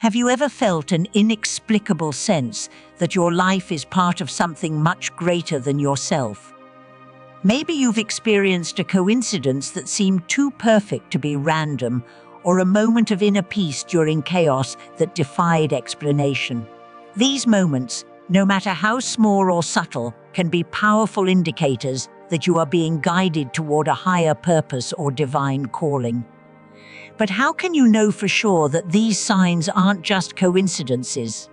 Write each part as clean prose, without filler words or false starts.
Have you ever felt an inexplicable sense that your life is part of something much greater than yourself? Maybe you've experienced a coincidence that seemed too perfect to be random, or a moment of inner peace during chaos that defied explanation. These moments, no matter how small or subtle, can be powerful indicators that you are being guided toward a higher purpose or divine calling. But how can you know for sure that these signs aren't just coincidences?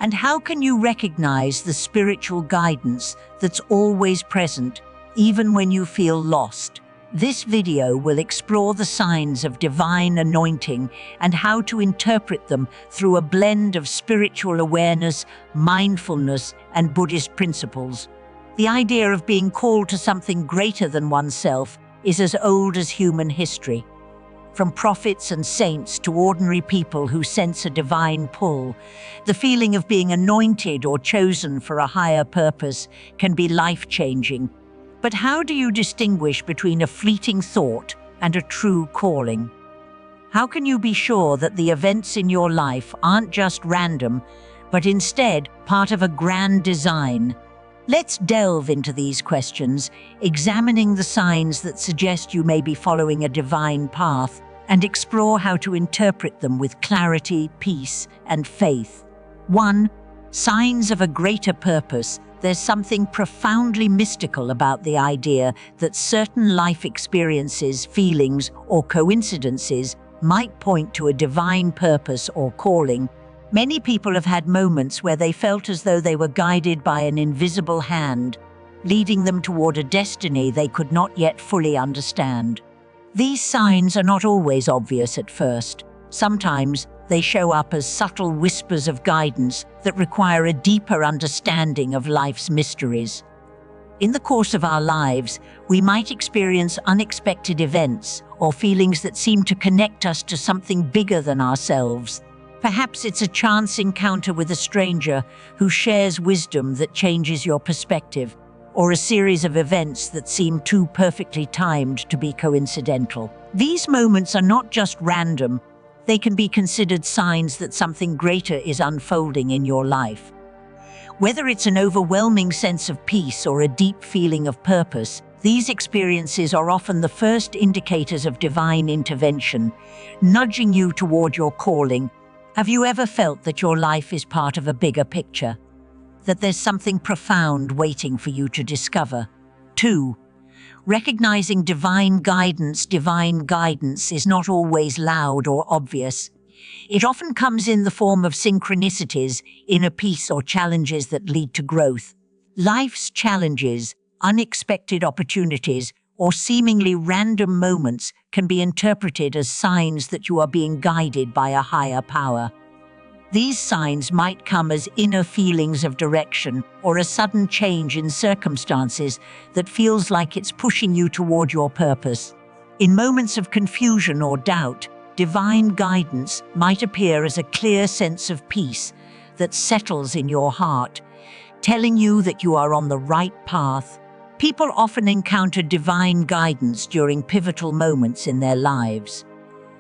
And how can you recognize the spiritual guidance that's always present, even when you feel lost? This video will explore the signs of divine anointing and how to interpret them through a blend of spiritual awareness, mindfulness, and Buddhist principles. The idea of being called to something greater than oneself is as old as human history. From prophets and saints to ordinary people who sense a divine pull, the feeling of being anointed or chosen for a higher purpose can be life-changing. But how do you distinguish between a fleeting thought and a true calling? How can you be sure that the events in your life aren't just random, but instead part of a grand design? Let's delve into these questions, examining the signs that suggest you may be following a divine path, and explore how to interpret them with clarity, peace, and faith. 1. Signs of a greater purpose. There's something profoundly mystical about the idea that certain life experiences, feelings, or coincidences might point to a divine purpose or calling. Many people have had moments where they felt as though they were guided by an invisible hand, leading them toward a destiny they could not yet fully understand. These signs are not always obvious at first. Sometimes they show up as subtle whispers of guidance that require a deeper understanding of life's mysteries. In the course of our lives, we might experience unexpected events or feelings that seem to connect us to something bigger than ourselves. Perhaps it's a chance encounter with a stranger who shares wisdom that changes your perspective, or a series of events that seem too perfectly timed to be coincidental. These moments are not just random, they can be considered signs that something greater is unfolding in your life. Whether it's an overwhelming sense of peace or a deep feeling of purpose, these experiences are often the first indicators of divine intervention, nudging you toward your calling. Have you ever felt that your life is part of a bigger picture? That there's something profound waiting for you to discover? 2. Recognizing divine guidance. Divine guidance is not always loud or obvious. It often comes in the form of synchronicities, inner peace, or challenges that lead to growth. Life's challenges, unexpected opportunities, or seemingly random moments can be interpreted as signs that you are being guided by a higher power. These signs might come as inner feelings of direction or a sudden change in circumstances that feels like it's pushing you toward your purpose. In moments of confusion or doubt, divine guidance might appear as a clear sense of peace that settles in your heart, telling you that you are on the right path. People often encounter divine guidance during pivotal moments in their lives.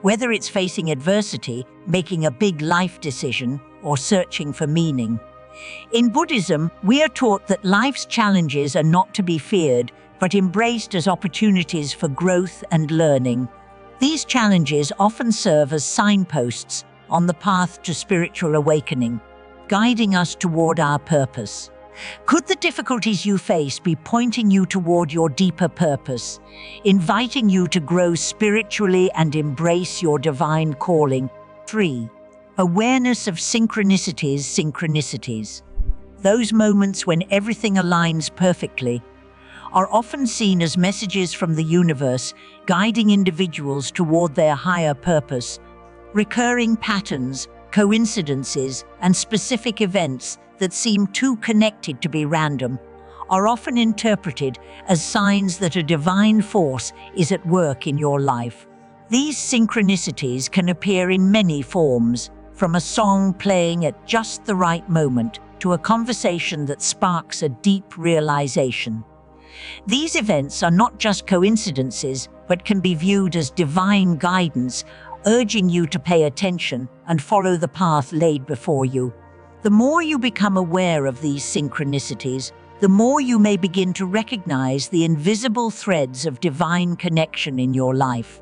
Whether it's facing adversity, making a big life decision, or searching for meaning. In Buddhism, we are taught that life's challenges are not to be feared, but embraced as opportunities for growth and learning. These challenges often serve as signposts on the path to spiritual awakening, guiding us toward our purpose. Could the difficulties you face be pointing you toward your deeper purpose, inviting you to grow spiritually and embrace your divine calling? 3. Awareness of synchronicities. Synchronicities, those moments when everything aligns perfectly, are often seen as messages from the universe guiding individuals toward their higher purpose. Recurring patterns, coincidences, and specific events that seem too connected to be random are often interpreted as signs that a divine force is at work in your life. These synchronicities can appear in many forms, from a song playing at just the right moment to a conversation that sparks a deep realization. These events are not just coincidences, but can be viewed as divine guidance, urging you to pay attention and follow the path laid before you. The more you become aware of these synchronicities, the more you may begin to recognize the invisible threads of divine connection in your life.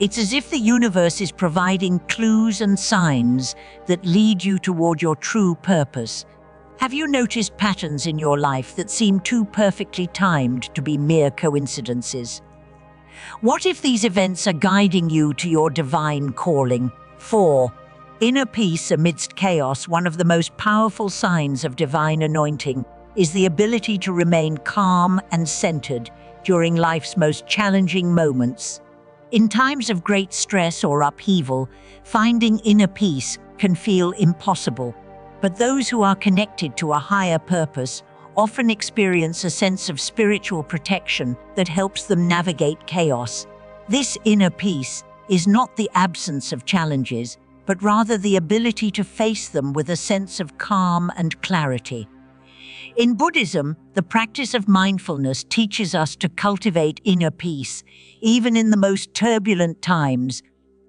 It's as if the universe is providing clues and signs that lead you toward your true purpose. Have you noticed patterns in your life that seem too perfectly timed to be mere coincidences? What if these events are guiding you to your divine calling? 4. Inner peace amidst chaos. One of the most powerful signs of divine anointing is the ability to remain calm and centered during life's most challenging moments. In times of great stress or upheaval, finding inner peace can feel impossible. But those who are connected to a higher purpose often experience a sense of spiritual protection that helps them navigate chaos. This inner peace is not the absence of challenges, but rather the ability to face them with a sense of calm and clarity. In Buddhism, the practice of mindfulness teaches us to cultivate inner peace, even in the most turbulent times.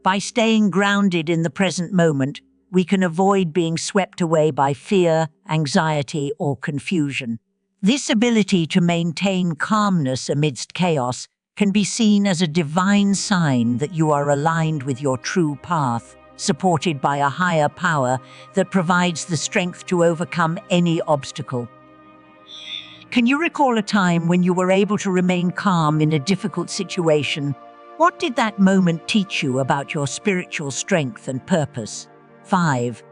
By staying grounded in the present moment, we can avoid being swept away by fear, anxiety, or confusion. This ability to maintain calmness amidst chaos can be seen as a divine sign that you are aligned with your true path, supported by a higher power that provides the strength to overcome any obstacle. Can you recall a time when you were able to remain calm in a difficult situation? What did that moment teach you about your spiritual strength and purpose? 5.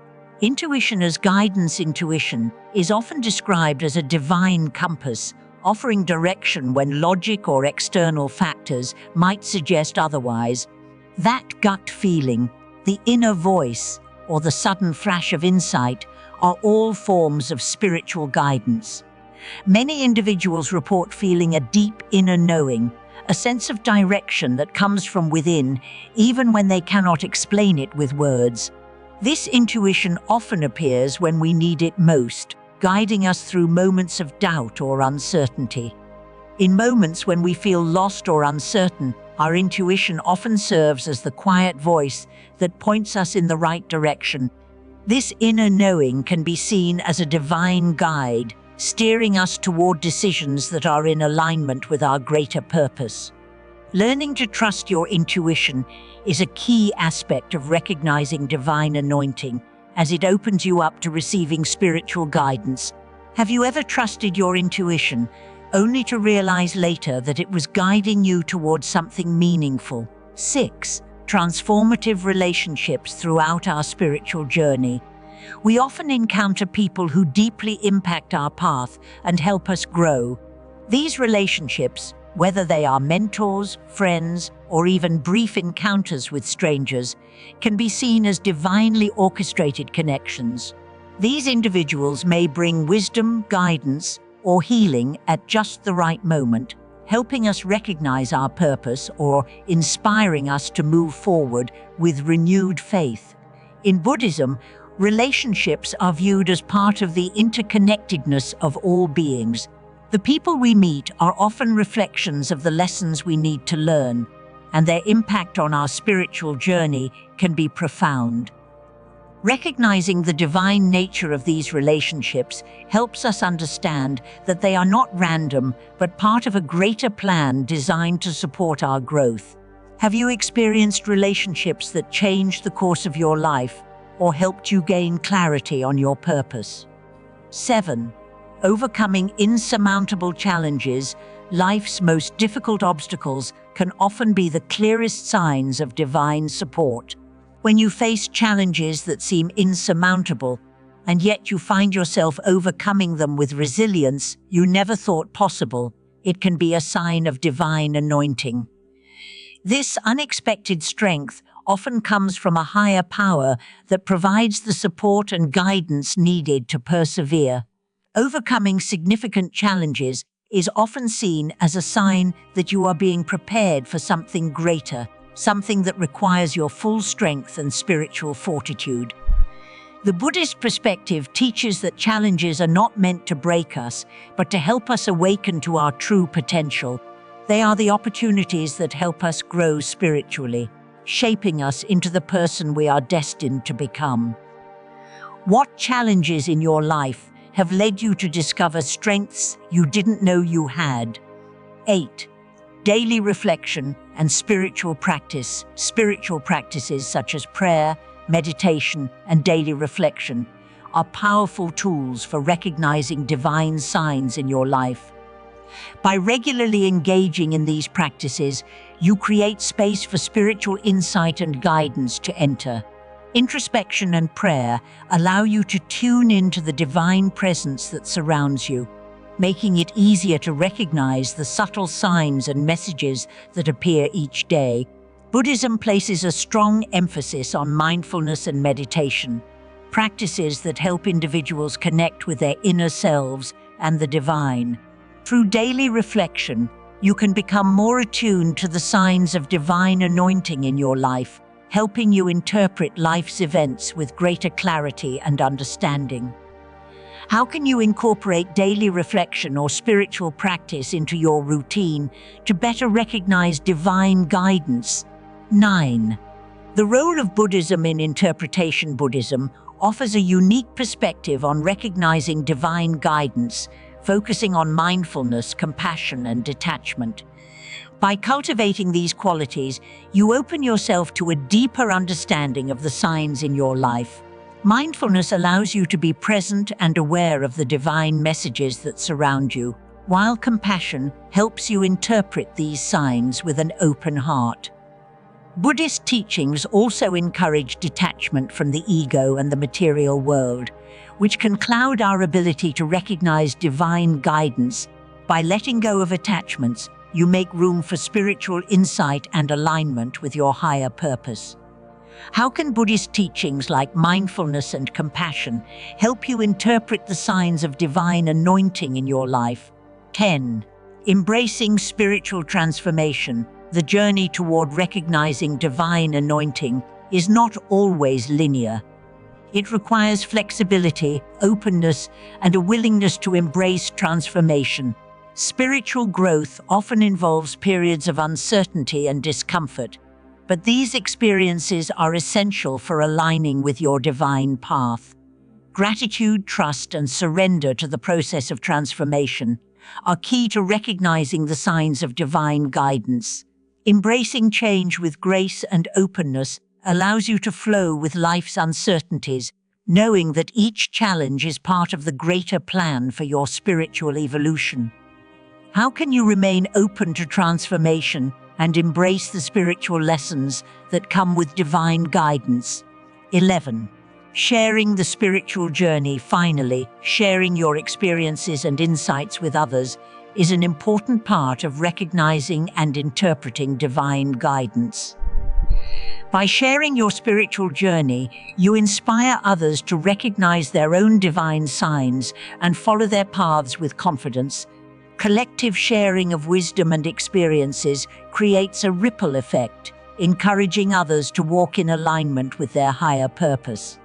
Intuition as guidance. Intuition is often described as a divine compass, offering direction when logic or external factors might suggest otherwise. That gut feeling, the inner voice, or the sudden flash of insight are all forms of spiritual guidance. Many individuals report feeling a deep inner knowing, a sense of direction that comes from within, even when they cannot explain it with words. This intuition often appears when we need it most, guiding us through moments of doubt or uncertainty. In moments when we feel lost or uncertain, our intuition often serves as the quiet voice that points us in the right direction. This inner knowing can be seen as a divine guide, steering us toward decisions that are in alignment with our greater purpose. Learning to trust your intuition is a key aspect of recognizing divine anointing, as it opens you up to receiving spiritual guidance. Have you ever trusted your intuition, only to realize later that it was guiding you towards something meaningful? 6. Transformative relationships throughout our spiritual journey. We often encounter people who deeply impact our path and help us grow. These relationships, whether they are mentors, friends, or even brief encounters with strangers, can be seen as divinely orchestrated connections. These individuals may bring wisdom, guidance, or healing at just the right moment, helping us recognize our purpose or inspiring us to move forward with renewed faith. In Buddhism, relationships are viewed as part of the interconnectedness of all beings. The people we meet are often reflections of the lessons we need to learn, and their impact on our spiritual journey can be profound. Recognizing the divine nature of these relationships helps us understand that they are not random, but part of a greater plan designed to support our growth. Have you experienced relationships that changed the course of your life or helped you gain clarity on your purpose? 7. Overcoming insurmountable challenges. Life's most difficult obstacles can often be the clearest signs of divine support. When you face challenges that seem insurmountable, and yet you find yourself overcoming them with resilience you never thought possible, it can be a sign of divine anointing. This unexpected strength often comes from a higher power that provides the support and guidance needed to persevere. Overcoming significant challenges is often seen as a sign that you are being prepared for something greater, something that requires your full strength and spiritual fortitude. The Buddhist perspective teaches that challenges are not meant to break us, but to help us awaken to our true potential. They are the opportunities that help us grow spiritually. shaping us into the person we are destined to become. What challenges in your life have led you to discover strengths you didn't know you had? 8. Daily reflection and spiritual practice. Spiritual practices such as prayer, meditation, and daily reflection are powerful tools for recognizing divine signs in your life. By regularly engaging in these practices, you create space for spiritual insight and guidance to enter. Introspection and prayer allow you to tune into the divine presence that surrounds you, making it easier to recognize the subtle signs and messages that appear each day. Buddhism places a strong emphasis on mindfulness and meditation, practices that help individuals connect with their inner selves and the divine. Through daily reflection, you can become more attuned to the signs of divine anointing in your life, helping you interpret life's events with greater clarity and understanding. How can you incorporate daily reflection or spiritual practice into your routine to better recognize divine guidance? 9. The role of Buddhism in interpretation. Buddhism offers a unique perspective on recognizing divine guidance, focusing on mindfulness, compassion, and detachment. By cultivating these qualities, you open yourself to a deeper understanding of the signs in your life. Mindfulness allows you to be present and aware of the divine messages that surround you, while compassion helps you interpret these signs with an open heart. Buddhist teachings also encourage detachment from the ego and the material world, which can cloud our ability to recognize divine guidance. By letting go of attachments, you make room for spiritual insight and alignment with your higher purpose. How can Buddhist teachings like mindfulness and compassion help you interpret the signs of divine anointing in your life? 10. Embracing spiritual transformation. The journey toward recognizing divine anointing is not always linear. It requires flexibility, openness, and a willingness to embrace transformation. Spiritual growth often involves periods of uncertainty and discomfort, but these experiences are essential for aligning with your divine path. Gratitude, trust, and surrender to the process of transformation are key to recognizing the signs of divine guidance. Embracing change with grace and openness allows you to flow with life's uncertainties, knowing that each challenge is part of the greater plan for your spiritual evolution. How can you remain open to transformation and embrace the spiritual lessons that come with divine guidance? 11. Sharing the spiritual journey. Finally, sharing your experiences and insights with others is an important part of recognizing and interpreting divine guidance. By sharing your spiritual journey, you inspire others to recognize their own divine signs and follow their paths with confidence. Collective sharing of wisdom and experiences creates a ripple effect, encouraging others to walk in alignment with their higher purpose.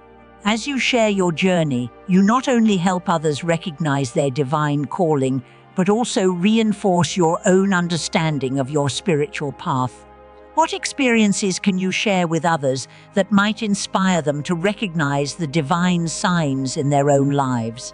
As you share your journey, you not only help others recognize their divine calling, but also reinforce your own understanding of your spiritual path. What experiences can you share with others that might inspire them to recognize the divine signs in their own lives?